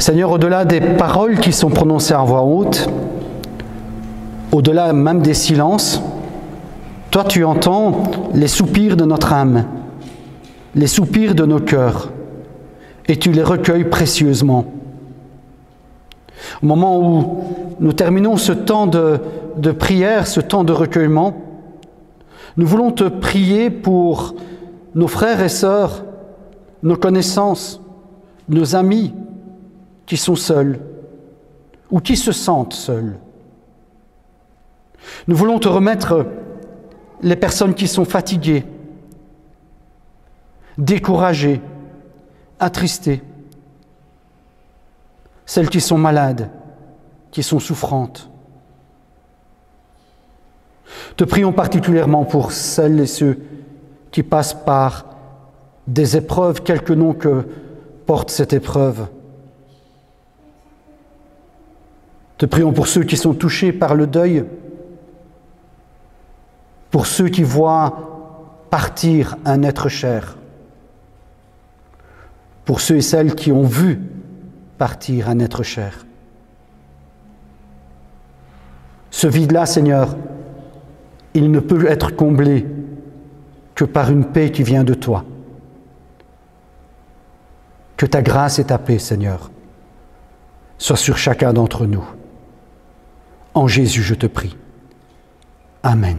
Seigneur, au-delà des paroles qui sont prononcées en voix haute, au-delà même des silences, toi tu entends les soupirs de notre âme, les soupirs de nos cœurs, et tu les recueilles précieusement. Au moment où nous terminons ce temps de prière, ce temps de recueillement, nous voulons te prier pour nos frères et sœurs, nos connaissances, nos amis qui sont seuls ou qui se sentent seuls. Nous voulons te remettre les personnes qui sont fatiguées, découragées, attristées, celles qui sont malades, qui sont souffrantes. Te prions particulièrement pour celles et ceux qui passent par des épreuves, quelque nom que porte cette épreuve. Te prions pour ceux qui sont touchés par le deuil, pour ceux qui voient partir un être cher, pour ceux et celles qui ont vu partir un être cher. Ce vide-là, Seigneur, il ne peut être comblé que par une paix qui vient de toi. Que ta grâce et ta paix, Seigneur, soient sur chacun d'entre nous. En Jésus, je te prie. Amen.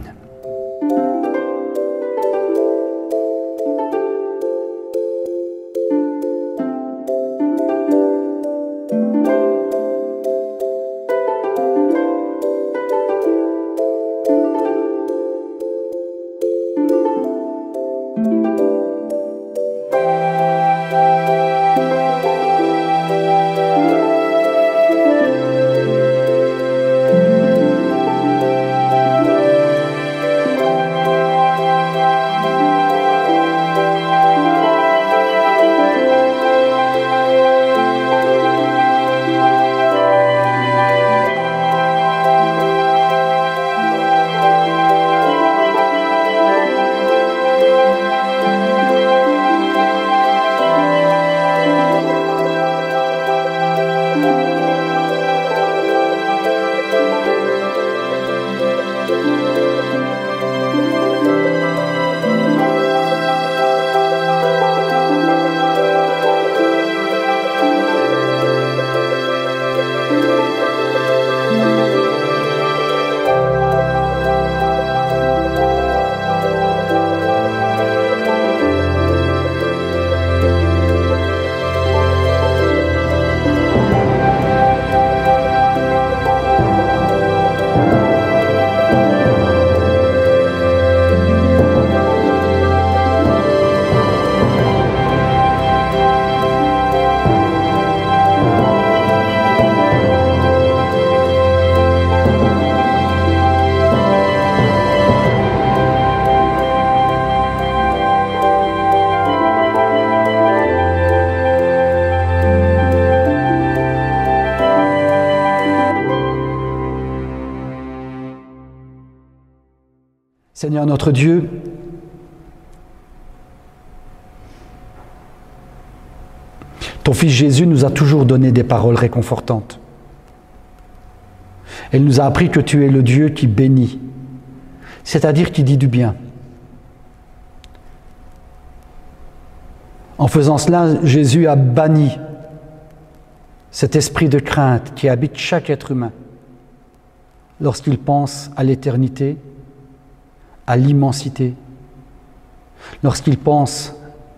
Seigneur notre Dieu, ton Fils Jésus nous a toujours donné des paroles réconfortantes. Il nous a appris que tu es le Dieu qui bénit, c'est-à-dire qui dit du bien. En faisant cela, Jésus a banni cet esprit de crainte qui habite chaque être humain lorsqu'il pense à l'éternité, à l'immensité, lorsqu'il pense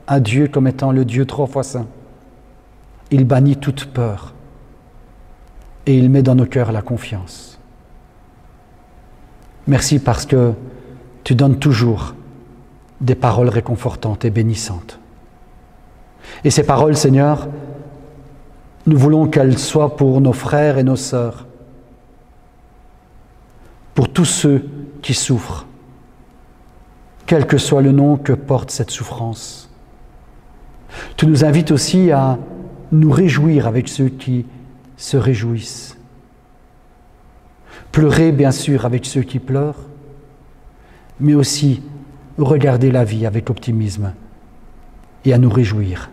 à Dieu comme étant le Dieu 3 fois saint. Il bannit toute peur et il met dans nos cœurs la confiance. Merci parce que tu donnes toujours des paroles réconfortantes et bénissantes. Et ces paroles, Seigneur, nous voulons qu'elles soient pour nos frères et nos sœurs, pour tous ceux qui souffrent, quel que soit le nom que porte cette souffrance. Tu nous invites aussi à nous réjouir avec ceux qui se réjouissent. Pleurer, bien sûr, avec ceux qui pleurent, mais aussi regarder la vie avec optimisme et à nous réjouir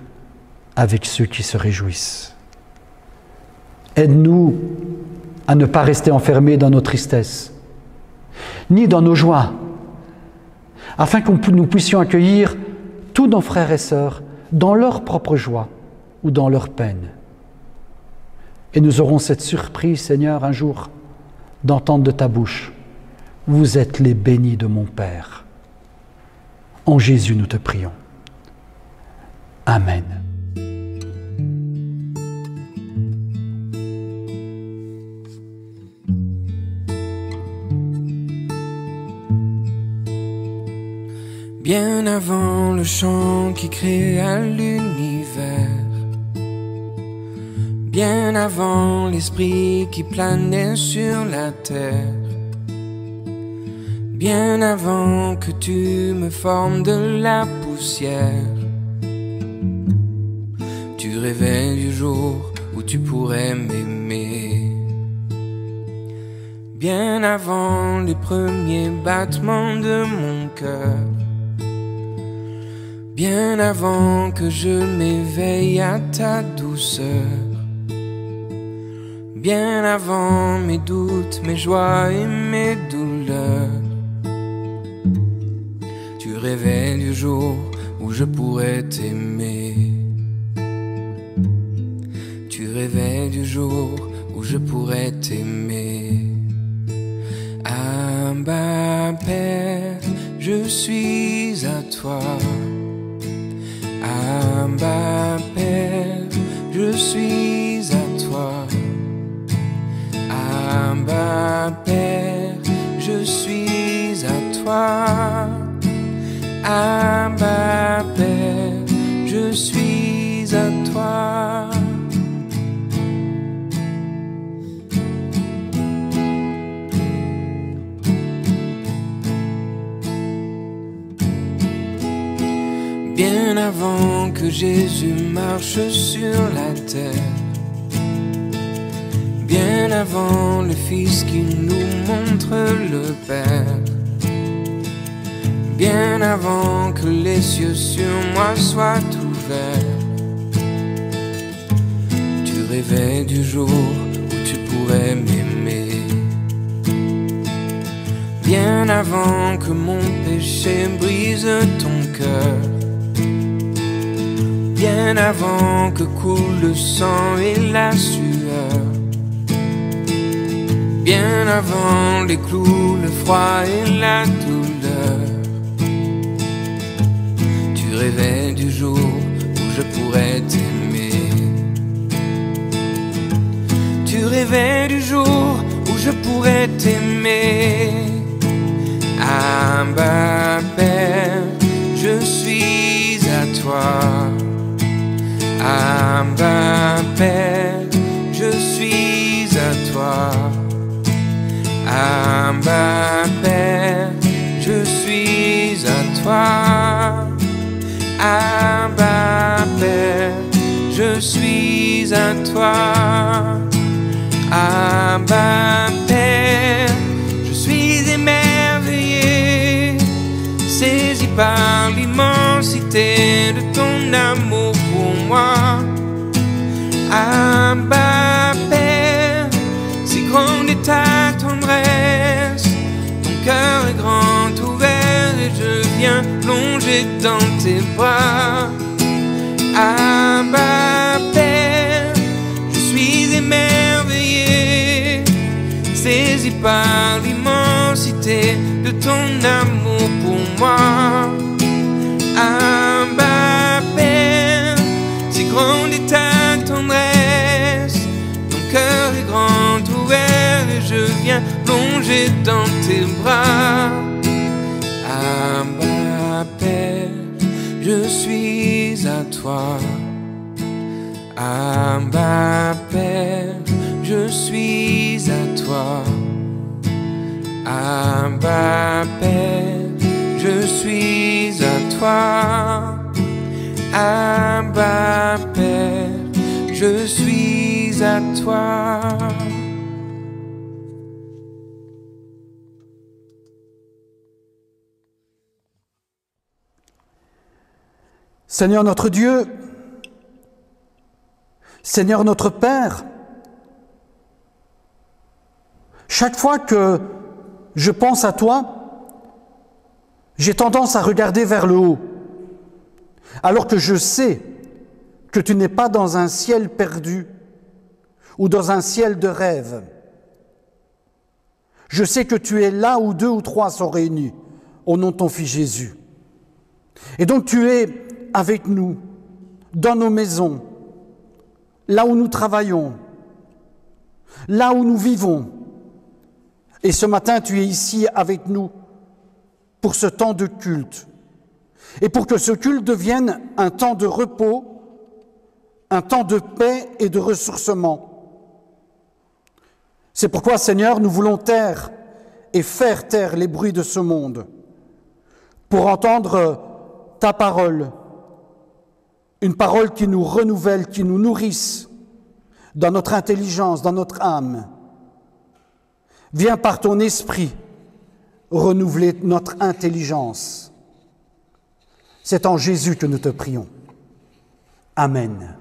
avec ceux qui se réjouissent. Aide-nous à ne pas rester enfermés dans nos tristesses, ni dans nos joies, afin que nous puissions accueillir tous nos frères et sœurs dans leur propre joie ou dans leur peine. Et nous aurons cette surprise, Seigneur, un jour, d'entendre de ta bouche: vous êtes les bénis de mon Père. En Jésus, nous te prions. Amen. Bien avant le chant qui créa l'univers, bien avant l'esprit qui planait sur la terre, bien avant que tu me formes de la poussière, tu rêvais du jour où tu pourrais m'aimer. Bien avant les premiers battements de mon cœur, bien avant que je m'éveille à ta douceur, bien avant mes doutes, mes joies et mes douleurs, tu rêvais du jour où je pourrais t'aimer. Tu rêvais du jour où je pourrais t'aimer. Abba Père, je suis à toi. Abba Père, je suis à toi. Abba Père, je suis à toi. Abba Père, je suis à toi. Bien avant que Jésus marche sur la terre, bien avant le Fils qui nous montre le Père, bien avant que les cieux sur moi soient ouverts, tu rêvais du jour où tu pourrais m'aimer. Bien avant que mon péché brise ton cœur, bien avant que coule le sang et la sueur, bien avant les clous, le froid et la douleur, tu rêvais du jour où je pourrais t'aimer. Tu rêvais du jour où je pourrais t'aimer. Abba Père, je suis à toi. Abba Père, je suis à toi. Abba Père, je suis à toi. Abba Père, je suis à toi. Abba Père, je suis émerveillé, saisi par l'immensité de ton amour pour moi. Abba Père, si grande est ta tendresse, ton cœur est grand ouvert et je viens plonger dans tes bras. Abba Père, je suis émerveillé, saisi par l'immensité de ton amour pour moi. Abba Père, si grande est ta tendresse, ton cœur est grand ouvert et je viens plonger dans tes bras. Abba Père, je suis à toi. Abba Père, je suis à toi. Abba Père, je suis à toi. Abba Père, je suis à toi. Seigneur notre Dieu, Seigneur notre Père, Chaque fois que je pense à toi, j'ai tendance à regarder vers le haut, alors que je sais que tu n'es pas dans un ciel perdu ou dans un ciel de rêve. Je sais que tu es là où 2 ou 3 sont réunis au nom de ton Fils Jésus. Et donc tu es avec nous, dans nos maisons, là où nous travaillons, là où nous vivons. Et ce matin, tu es ici avec nous pour ce temps de culte. Et pour que ce culte devienne un temps de repos, un temps de paix et de ressourcement. C'est pourquoi, Seigneur, nous voulons taire et faire taire les bruits de ce monde pour entendre ta parole, une parole qui nous renouvelle, qui nous nourrisse dans notre intelligence, dans notre âme. Viens par ton esprit renouveler notre intelligence. C'est en Jésus que nous te prions. Amen.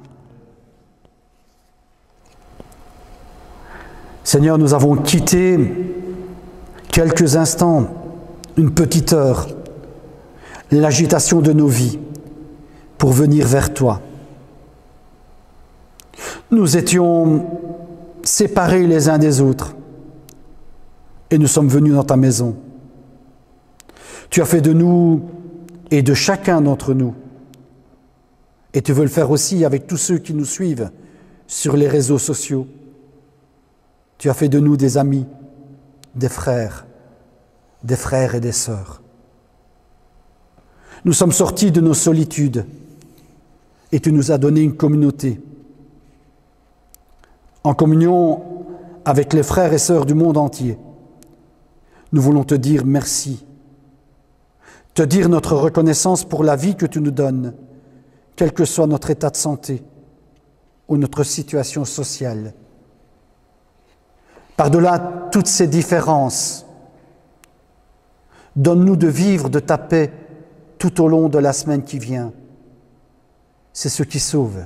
Seigneur, nous avons quitté quelques instants, une petite heure, l'agitation de nos vies pour venir vers toi. Nous étions séparés les uns des autres et nous sommes venus dans ta maison. Tu as fait de nous et de chacun d'entre nous, et tu veux le faire aussi avec tous ceux qui nous suivent sur les réseaux sociaux. Tu as fait de nous des amis, des frères et des sœurs. Nous sommes sortis de nos solitudes et tu nous as donné une communauté. En communion avec les frères et sœurs du monde entier, nous voulons te dire merci, te dire notre reconnaissance pour la vie que tu nous donnes, quel que soit notre état de santé ou notre situation sociale. Par-delà toutes ces différences, donne-nous de vivre de ta paix tout au long de la semaine qui vient. C'est ce qui sauve,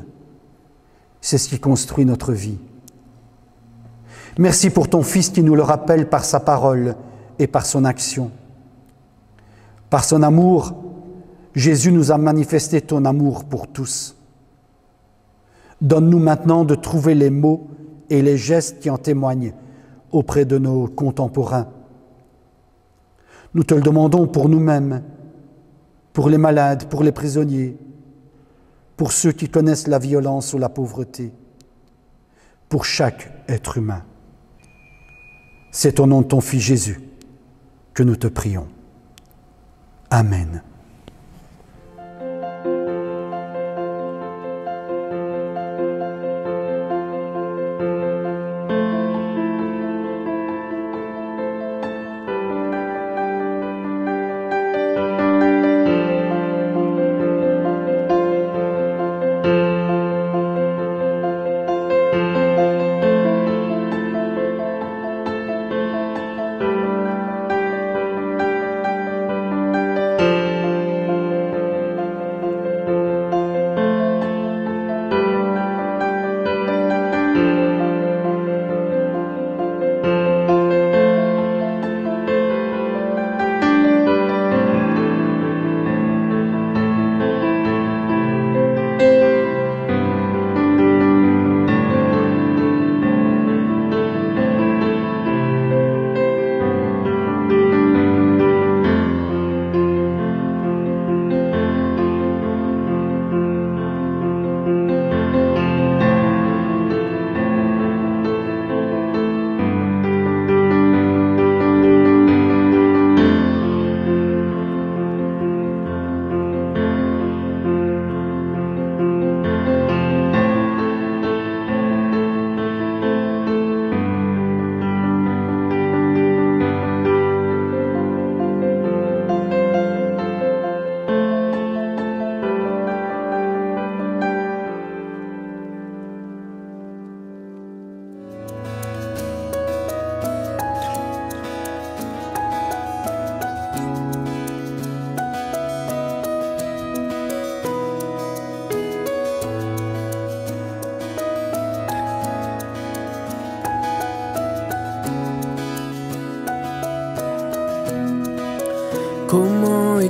c'est ce qui construit notre vie. Merci pour ton Fils qui nous le rappelle par sa parole et par son action. Par son amour, Jésus nous a manifesté ton amour pour tous. Donne-nous maintenant de trouver les mots et les gestes qui en témoignent auprès de nos contemporains. Nous te le demandons pour nous-mêmes, pour les malades, pour les prisonniers, pour ceux qui connaissent la violence ou la pauvreté, pour chaque être humain. C'est au nom de ton Fils Jésus que nous te prions. Amen.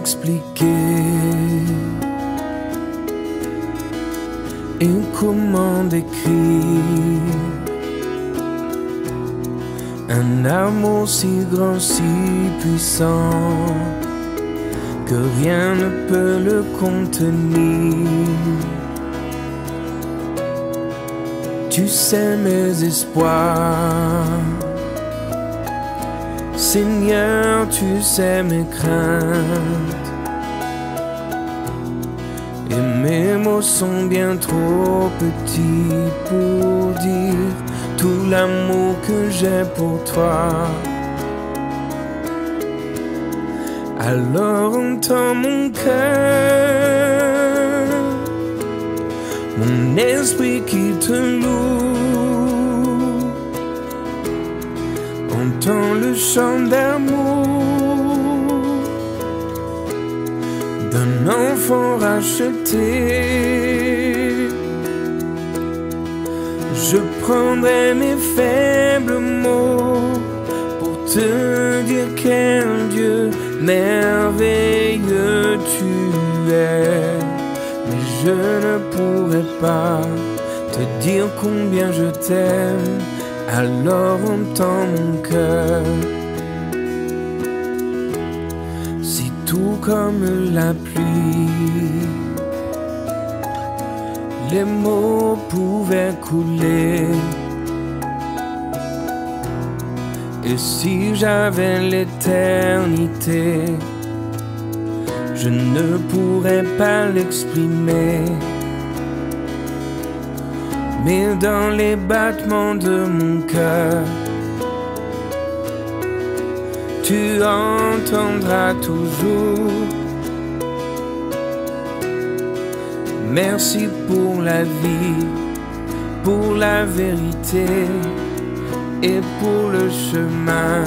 expliquer et comment décrire un amour si grand, si puissant que rien ne peut le contenir. Tu sais mes espoirs, Seigneur, tu sais mes craintes, et mes mots sont bien trop petits pour dire tout l'amour que j'ai pour toi. Alors entends mon cœur, mon esprit qui te loue, entends le chant d'amour d'un enfant racheté. Je prendrai mes faibles mots pour te dire quel Dieu merveilleux tu es, mais je ne pourrai pas te dire combien je t'aime. Alors entends mon cœur. Si tout comme la pluie, les mots pouvaient couler, et si j'avais l'éternité, je ne pourrais pas l'exprimer. Mais dans les battements de mon cœur, tu entendras toujours. Merci pour la vie, pour la vérité et pour le chemin.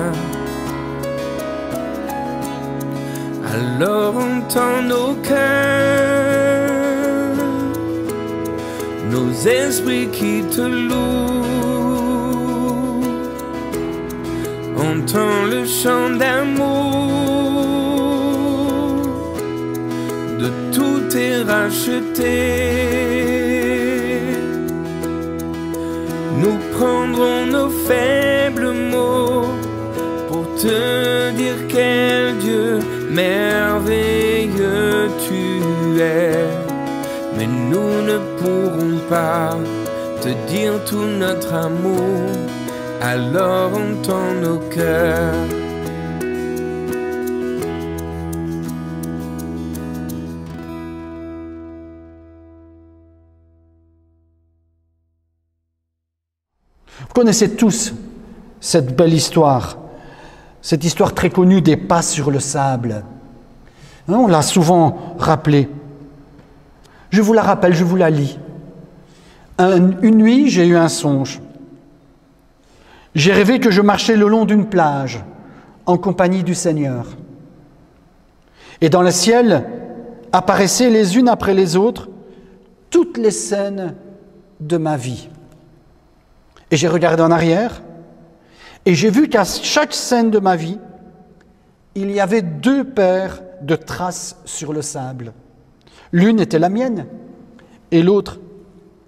Alors entends nos cœurs, nos esprits qui te louent, entends le chant d'amour de tout est racheté. Nous prendrons nos faibles mots pour te dire quel Dieu merveilleux tu es, mais nous ne pourrons pas te dire tout notre amour. Alors entends nos cœurs. Vous connaissez tous cette belle histoire, cette histoire très connue des pas sur le sable. On l'a souvent rappelée. Je vous la rappelle, je vous la lis. Une nuit, j'ai eu un songe. J'ai rêvé que je marchais le long d'une plage en compagnie du Seigneur. Et dans le ciel apparaissaient les unes après les autres toutes les scènes de ma vie. Et j'ai regardé en arrière et j'ai vu qu'à chaque scène de ma vie, il y avait 2 paires de traces sur le sable. L'une était la mienne et l'autre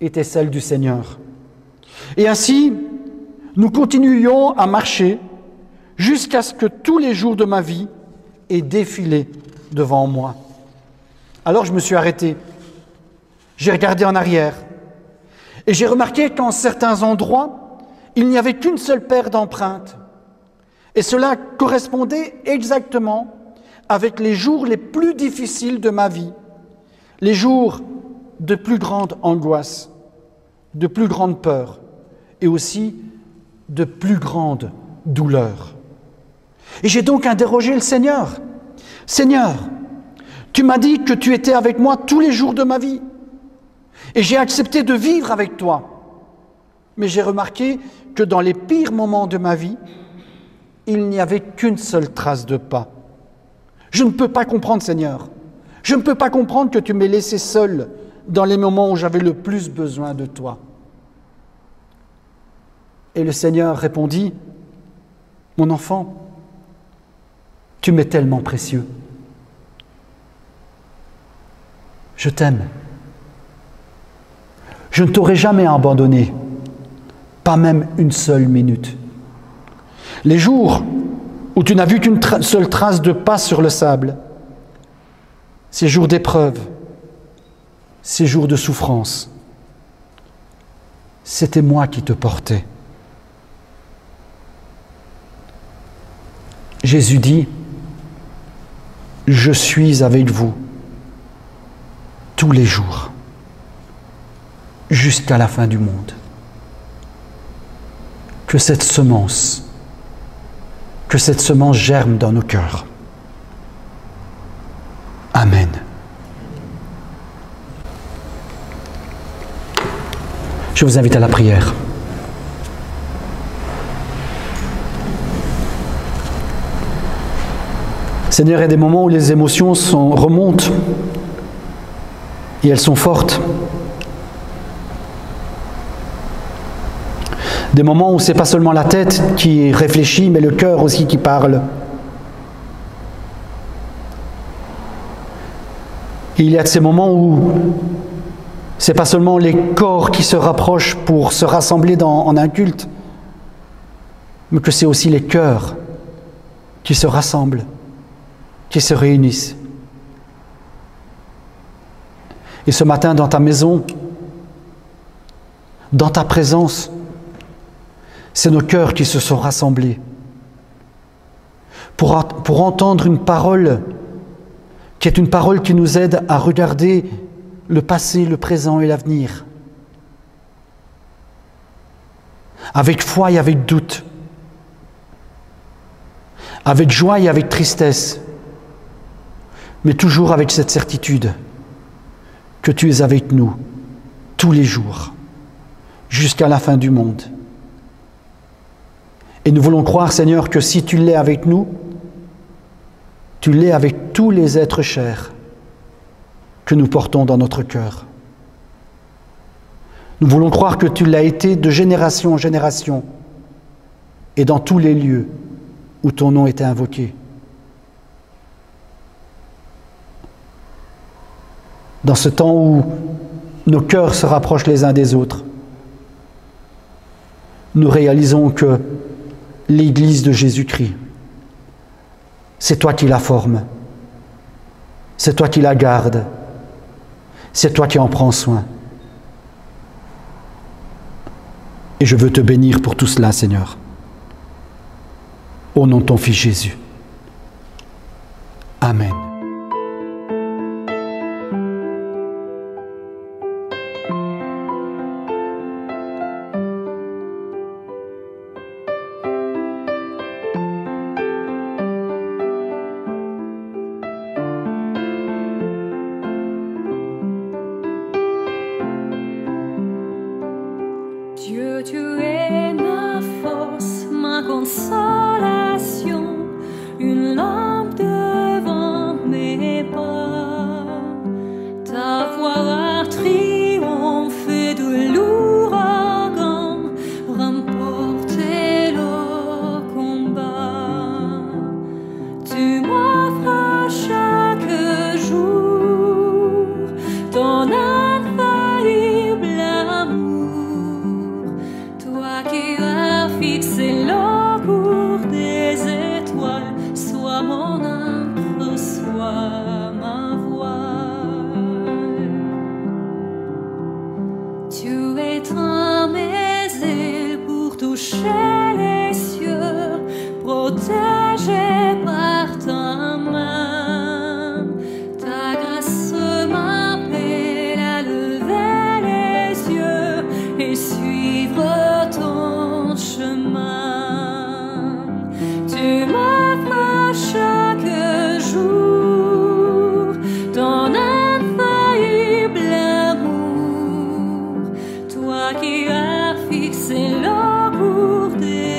était celle du Seigneur. Et ainsi, nous continuions à marcher jusqu'à ce que tous les jours de ma vie aient défilé devant moi. Alors je me suis arrêté, j'ai regardé en arrière et j'ai remarqué qu'en certains endroits, il n'y avait qu'une seule paire d'empreintes. Et cela correspondait exactement avec les jours les plus difficiles de ma vie, les jours de plus grande angoisse, de plus grande peur et aussi de plus grande douleur. Et j'ai donc interrogé le Seigneur. « Seigneur, tu m'as dit que tu étais avec moi tous les jours de ma vie et j'ai accepté de vivre avec toi. Mais j'ai remarqué que dans les pires moments de ma vie, il n'y avait qu'une seule trace de pas. Je ne peux pas comprendre, Seigneur. Je ne peux pas comprendre que tu m'aies laissé seul dans les moments où j'avais le plus besoin de toi. » Et le Seigneur répondit, « Mon enfant, tu m'es tellement précieux. Je t'aime. Je ne t'aurai jamais abandonné, pas même une seule minute. Les jours où tu n'as vu qu'une seule trace de pas sur le sable, ces jours d'épreuve, ces jours de souffrance, c'était moi qui te portais. Jésus dit, « Je suis avec vous tous les jours, jusqu'à la fin du monde. » Que cette semence germe dans nos cœurs. Amen. Je vous invite à la prière. Seigneur, il y a des moments où les émotions remontent et elles sont fortes. Des moments où ce n'est pas seulement la tête qui réfléchit, mais le cœur aussi qui parle. Et il y a de ces moments où ce n'est pas seulement les corps qui se rapprochent pour se rassembler en un culte, mais que c'est aussi les cœurs qui se rassemblent, qui se réunissent. Et ce matin, dans ta maison, dans ta présence, c'est nos cœurs qui se sont rassemblés pour entendre une parole qui est une parole qui nous aide à regarder le passé, le présent et l'avenir. Avec foi et avec doute, avec joie et avec tristesse, mais toujours avec cette certitude que tu es avec nous tous les jours, jusqu'à la fin du monde. Et nous voulons croire, Seigneur, que si tu l'es avec nous, tu l'es avec tous les êtres chers que nous portons dans notre cœur. Nous voulons croire que tu l'as été de génération en génération et dans tous les lieux où ton nom était invoqué. Dans ce temps où nos cœurs se rapprochent les uns des autres, nous réalisons que l'Église de Jésus-Christ, c'est toi qui la formes, c'est toi qui la gardes, c'est toi qui en prends soin. Et je veux te bénir pour tout cela, Seigneur. Au nom de ton Fils Jésus. Amen. Dieu, tu es ma force, ma consolation, une lampe devant mes pas. Ta voix a triomphé de l'ouragan, remporté le combat. Tu m'offres chaque jour ton infaillible amour. Toi qui as fixé le cours des étoiles, sois mon ancre, sois ma voile. Tu étends mes ailes pour toucher les cieux, protégé par ta main. Ta grâce m'appelle à lever les yeux et suivre ton chemin. Tu m'offres chaque jour ton infaillible amour. Toi qui as fixé le cours des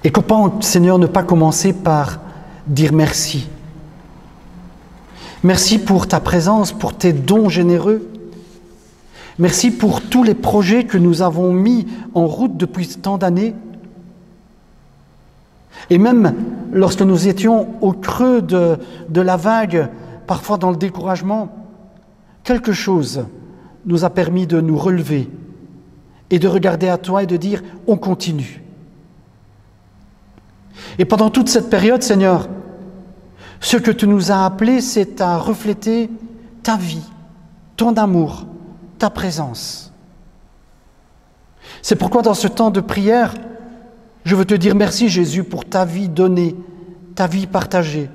Et comment, Seigneur, ne pas commencer par dire merci. Merci pour ta présence, pour tes dons généreux. Merci pour tous les projets que nous avons mis en route depuis tant d'années. Et même lorsque nous étions au creux de la vague, parfois dans le découragement, quelque chose nous a permis de nous relever et de regarder à toi et de dire « on continue ». Et pendant toute cette période, Seigneur, ce que tu nous as appelés, c'est à refléter ta vie, ton amour, ta présence. C'est pourquoi dans ce temps de prière, je veux te dire merci Jésus pour ta vie donnée, ta vie partagée.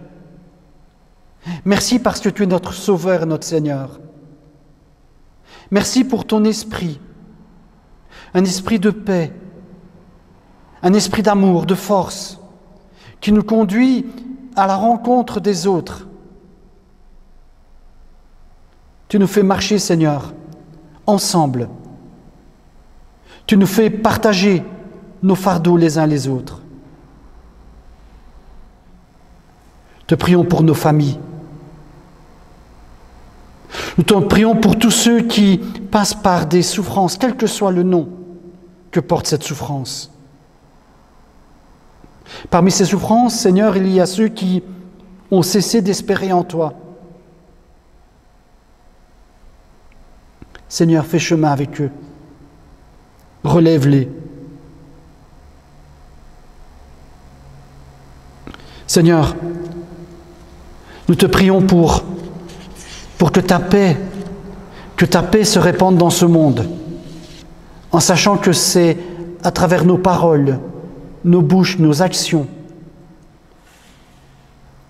Merci parce que tu es notre Sauveur et notre Seigneur. Merci pour ton esprit, un esprit de paix, un esprit d'amour, de force, qui nous conduit à la rencontre des autres. Tu nous fais marcher, Seigneur, ensemble. Tu nous fais partager nos fardeaux les uns les autres. Te prions pour nos familles. Nous te prions pour tous ceux qui passent par des souffrances, quel que soit le nom que porte cette souffrance. Parmi ces souffrances, Seigneur, il y a ceux qui ont cessé d'espérer en toi. Seigneur, fais chemin avec eux. Relève-les. Seigneur, nous te prions pour que ta paix se répande dans ce monde, en sachant que c'est à travers nos paroles, nos bouches, nos actions,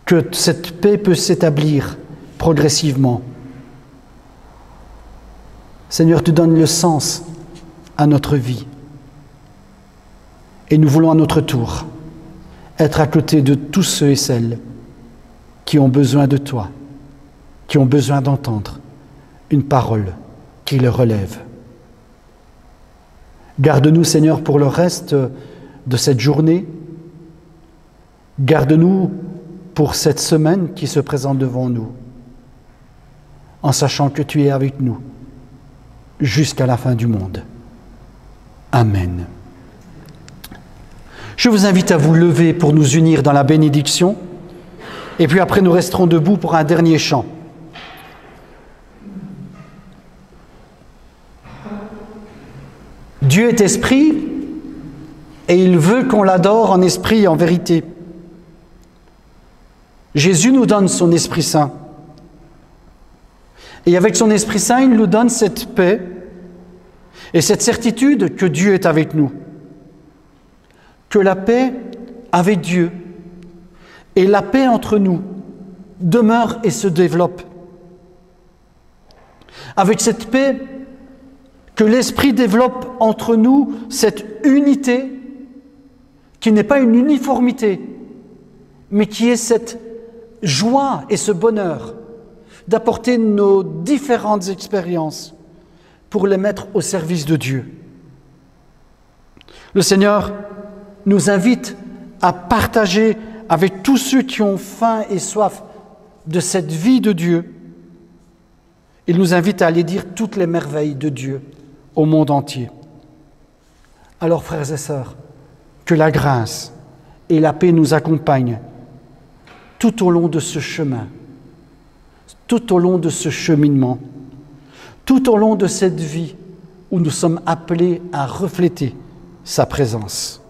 que cette paix peut s'établir progressivement. Seigneur, tu donnes le sens à notre vie. Et nous voulons à notre tour être à côté de tous ceux et celles qui ont besoin de toi, qui ont besoin d'entendre une parole qui les relève. Garde-nous, Seigneur, pour le reste de cette journée. Garde-nous pour cette semaine qui se présente devant nous, en sachant que tu es avec nous jusqu'à la fin du monde. Amen. Je vous invite à vous lever pour nous unir dans la bénédiction, et puis après nous resterons debout pour un dernier chant. Dieu est esprit, et il veut qu'on l'adore en esprit et en vérité. Jésus nous donne son Esprit Saint. Et avec son Esprit Saint, il nous donne cette paix et cette certitude que Dieu est avec nous. Que la paix avec Dieu et la paix entre nous demeure et se développe. Avec cette paix, que l'Esprit développe entre nous cette unité qui n'est pas une uniformité, mais qui est cette joie et ce bonheur d'apporter nos différentes expériences pour les mettre au service de Dieu. Le Seigneur nous invite à partager avec tous ceux qui ont faim et soif de cette vie de Dieu. Il nous invite à aller dire toutes les merveilles de Dieu au monde entier. Alors, frères et sœurs, que la grâce et la paix nous accompagnent tout au long de ce chemin, tout au long de ce cheminement, tout au long de cette vie où nous sommes appelés à refléter sa présence.